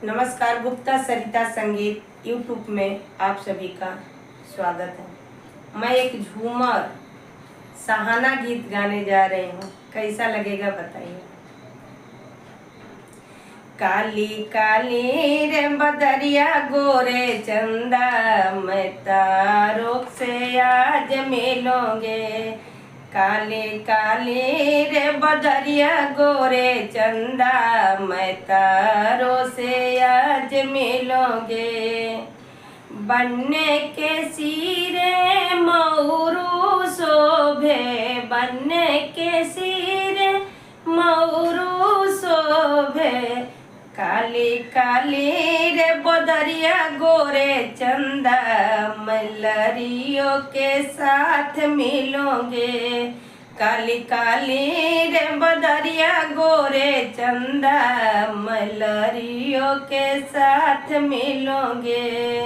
नमस्कार, गुप्ता सरिता संगीत यूट्यूब में आप सभी का स्वागत है। मैं एक झूमर सहाना गीत गाने जा रही हूँ। कैसा लगेगा बताइए। काली काली रे बदरिया गोरे चंदा, मैं तारों से आज मिलोगे। काली काली रे बदरिया गोरे चंदा, मैं तारों से आज मिलोगे। बनने के सिरे मौरू शोभे, बनने के सिरे मौरू शोभे। काली काली रे बदरिया गोरे चंदा, मलरियों के साथ मिलोगे। काली काली रे बदरिया गोरे चंदा, मलरियों के साथ मिलोगे।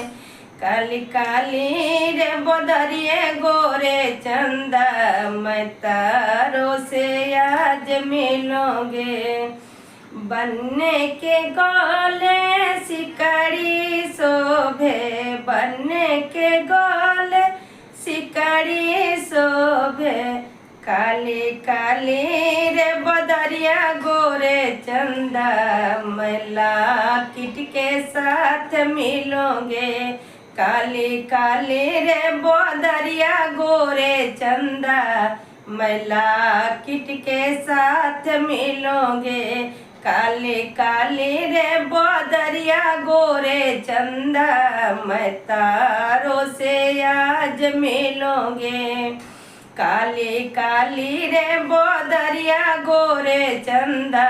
काली काली रे बदरिया गोरे चंदा, मैं तारों से आज मिलोगे। बनने के गोले सिकड़ी शोभे, बनने के गोले सिकड़ी शोभे। काली काली रे बदरिया गोरे चंदा, मैला किट के साथ मिलोगे। काली काली रे बदरिया गोरे चंदा, मैला किट के साथ मिलोगे। काली काली रे बदरिया गोरे चंदा, मैं तारों से आज मिलोगे। काली काली रे बदरिया गोरे चंदा,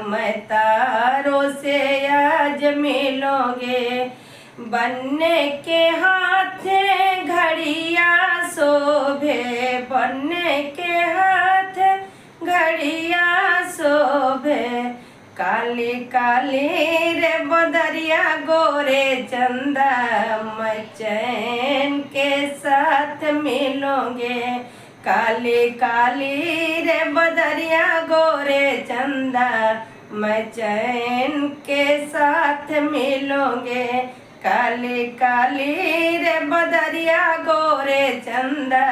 मैं तारों से आज मिलोगे। बनने के हाथे घड़िया शोभे, बनने के हाथ घड़िया शोभे। काली काली रे बदरिया गोरे चंदा, मैं चैन के साथ मिलोगे। काली काली रे बदरिया गोरे चंदा, मैं चैन के साथ मिलोगे। काली काली रे बदरिया गोरे चंदा,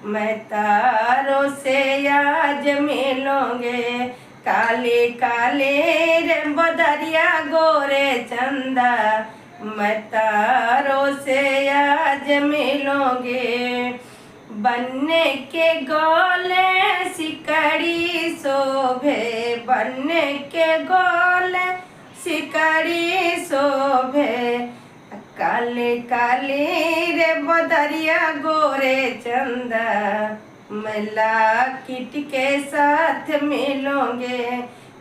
मैं तारों से आज मिलोगे। काली काली रे बदरिया गोरे चंदा, मैं तारों से आज मिलोगे। बनने के गोले सिकड़ी शोभे, बनने के गोले सिकड़ी शोभे। काली काली रे बदरिया गोरे चंदा, मैला किट के साथ मिलोगे।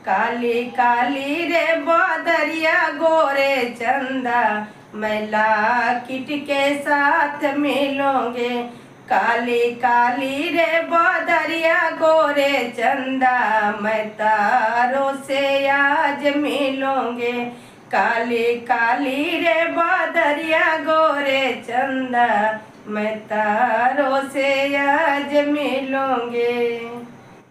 काली काली रे बदरिया गोरे चंदा, मैला किट के साथ मिलोगे। काली काली रे बदरिया गोरे चंदा, मैं तारों से आज मिलोगे। काली काली रे बदरिया गोरे चंदा, मैं तारों से आज मिलोगे।